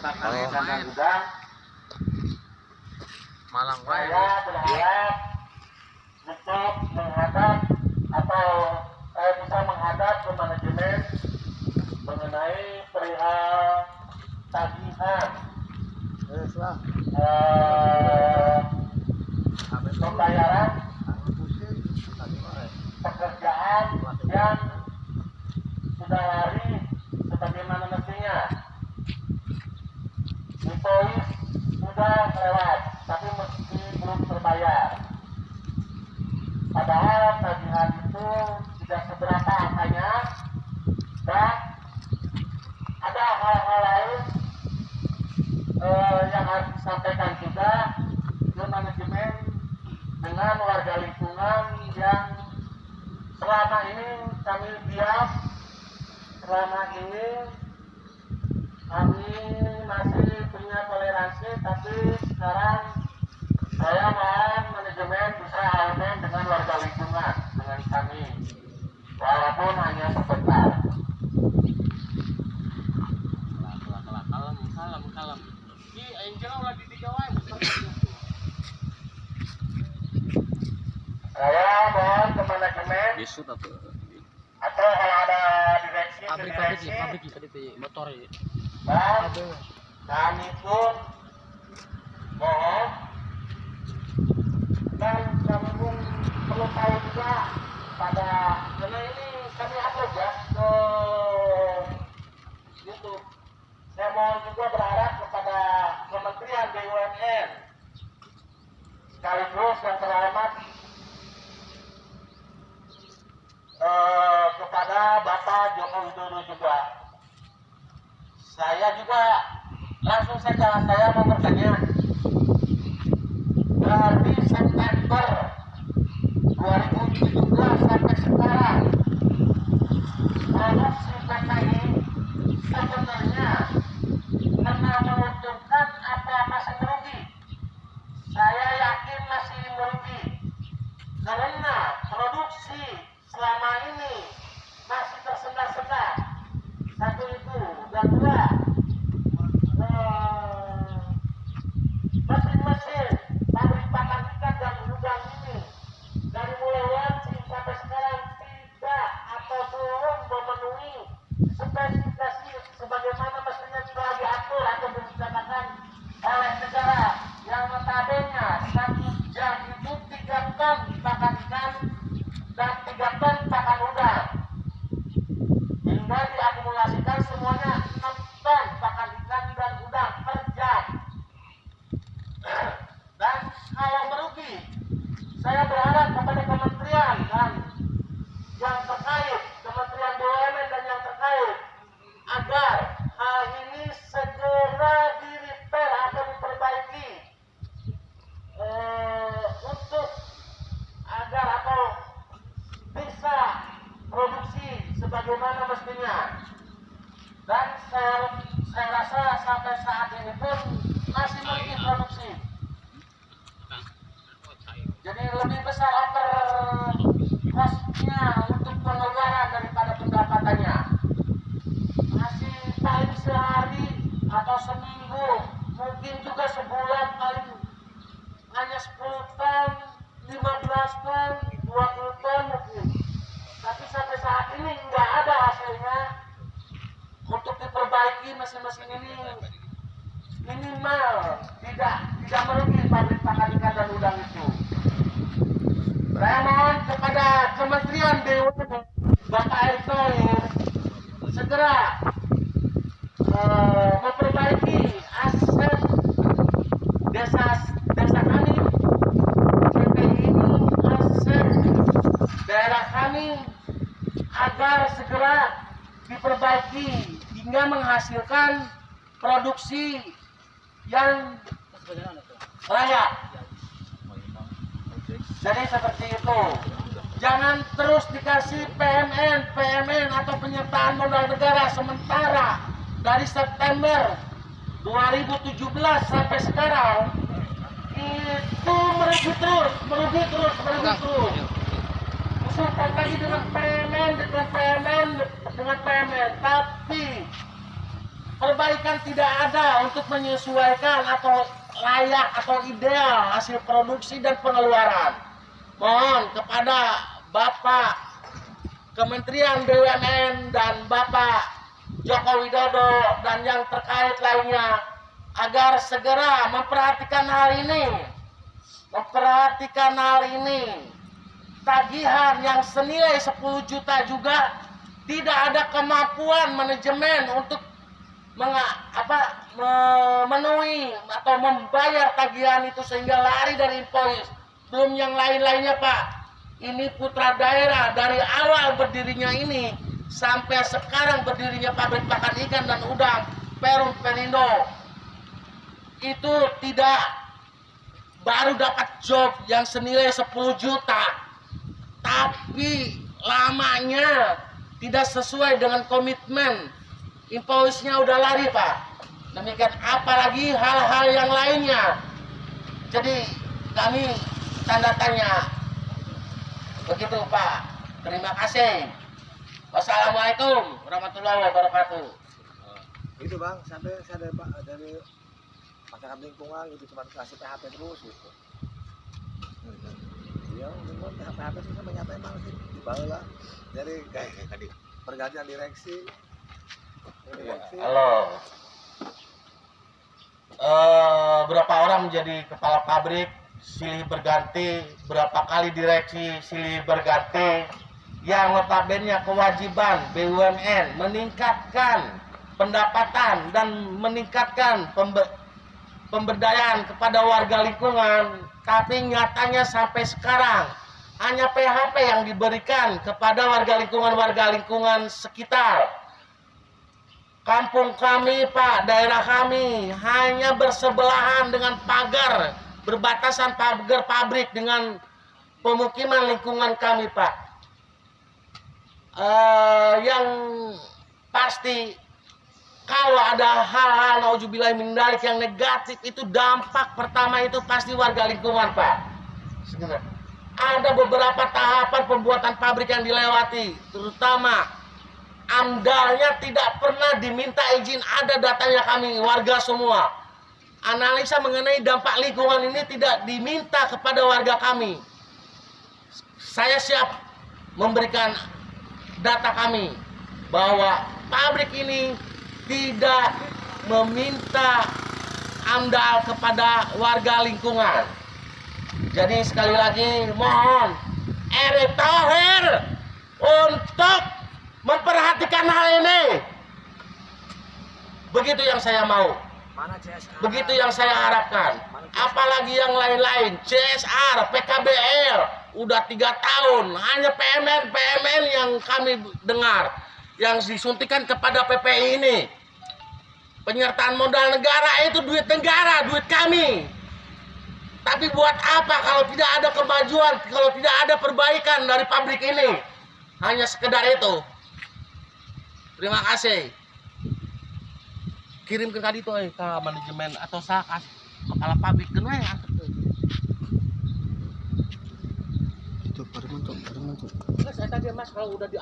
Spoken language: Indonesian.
pakan dan udang. Malang Saya berharap untuk menghadap atau saya bisa menghadap ke manajemen mengenai perihal tagihan pembayaran pekerjaan yang sudah lari sebagaimana mestinya. Invoice sudah lewat, tapi mesti belum terbayar. Padahal tagihan itu tidak seberapa angkanya, dan ada hal-hal lain yang harus disampaikan juga ke manajemen dengan warga lingkungan yang selama ini kami diam, selama ini kami masih punya toleransi, tapi sekarang saya mohon manajemen bisa elemen dengan warga lingkungan, dengan kami, walaupun hanya sebentar. Kalem. Ini angel lagi di Jawa. Saya mohon ke manajemen atau kalau ada direksi motor ya. dan kami pun mohon, dan kami pun perlu tahu juga pada karena ini kami upload ya ke YouTube. Saya mohon juga berharap kepada Kementerian BUMN sekaligus yang terhormat kepada Bapak Joko Widodo juga. Saya juga langsung saja saya mau bertanya, dari September 2017 sampai sekarang produksi PKI sebenarnya pernah menguntungkan apa masih merugi? Saya yakin masih merugi karena produksi selama ini masih tersendat-sendat. Satu itu, dan dua, mesin-mesin pabrik pakan ikan dan udang ini dari mulai launching sampai sekarang tidak atau belum memenuhi spesifikasi sebagaimana mestinya telah diatur atau diciptakan oleh negara yang notabene satu jam itu 3 ton pakan ikan dan 3 ton pakan udang, hingga diakumulasikan semuanya 6 ton pakan ikan dan udang per jam. Dan kalau merugi, saya berharap kepada kementerian dan yang terkait, Kementerian BUMN dan yang terkait, agar hal ini segera di-repair atau diperbaiki untuk agar atau bisa produksi sebagaimana mestinya. Dan saya rasa sampai saat ini pun masih mungkin produksi. Jadi lebih besar cost-nya untuk pengeluaran daripada pendapatannya. Masih paling sehari atau seminggu, mungkin juga sebulan paling hanya 10 ton, 15 ton, 20 ton mungkin. Tapi sampai saat ini nggak ada hasilnya. Untuk diperbaiki mesin-mesin ini minimal tidak merugi pabrik pakan ikan dan udang itu. Saya mohon kepada Kementerian BUMN, Bapak Erick Thohir, segera memperbaiki aset desa kami, PPI ini, aset daerah kami, agar segera diperbaiki hingga menghasilkan produksi yang layak. Jadi seperti itu. Jangan terus dikasih PMN atau penyertaan modal negara sementara dari September 2017 sampai sekarang itu merugi terus. Usulkan lagi dengan PMN, tapi perbaikan tidak ada untuk menyesuaikan atau layak atau ideal hasil produksi dan pengeluaran. Mohon kepada Bapak Kementerian BUMN dan Bapak Joko Widodo dan yang terkait lainnya agar segera memperhatikan hal ini. Tagihan yang senilai 10 juta juga tidak ada kemampuan manajemen untuk memenuhi atau membayar tagihan itu sehingga lari dari invoice. Belum yang lain-lainnya, Pak. Ini putra daerah dari awal berdirinya ini sampai sekarang berdirinya pabrik pakan ikan dan udang Perum Perindo itu tidak baru dapat job yang senilai 10 juta, tapi lamanya tidak sesuai dengan komitmen. Invoice-nya udah lari, Pak. Demikian apalagi hal-hal yang lainnya. Jadi kami tanda tanya. Begitu, Pak. Terima kasih. Wassalamualaikum warahmatullahi wabarakatuh. Itu Bang, sampai saya dari masyarakat lingkungan itu cuma kasih PHP terus gitu. Iya, lingkungan PHP itu sama nyata emang sih dibawa lah. Jadi kayak tadi pergantian direksi. Halo. Berapa orang menjadi kepala pabrik silih berganti, berapa kali direksi silih berganti, yang notabene kewajiban BUMN meningkatkan pendapatan dan meningkatkan pemberdayaan kepada warga lingkungan, tapi nyatanya sampai sekarang hanya PHP yang diberikan kepada warga lingkungan sekitar. Kampung kami, Pak, daerah kami hanya bersebelahan dengan pagar, berbatasan pagar pabrik dengan pemukiman lingkungan kami, Pak. Yang pasti kalau ada hal-hal nauzubillah min dzalik yang negatif itu dampak pertama itu pasti warga lingkungan, Pak. Sebenarnya ada beberapa tahapan pembuatan pabrik yang dilewati, terutama amdalnya tidak pernah diminta izin, ada datanya kami warga semua. Analisa mengenai dampak lingkungan ini tidak diminta kepada warga kami. Saya siap memberikan data kami bahwa pabrik ini tidak meminta amdal kepada warga lingkungan. Jadi sekali lagi mohon Erick Thohir untuk memperhatikan hal ini. Begitu yang saya mau. Begitu yang saya harapkan. Apalagi yang lain-lain, CSR, PKBL, udah 3 tahun. Hanya PMN yang kami dengar, yang disuntikan kepada PPI ini. Penyertaan modal negara itu duit negara, duit kami. Tapi buat apa kalau tidak ada kemajuan, kalau tidak ada perbaikan dari pabrik ini? Hanya sekedar itu. Terima kasih. Kirim ke tadi tuh ke manajemen atau saya kasih kepala pabrik kenapa ya? Itu pada mentok. Saya tadi Mas kalau udah di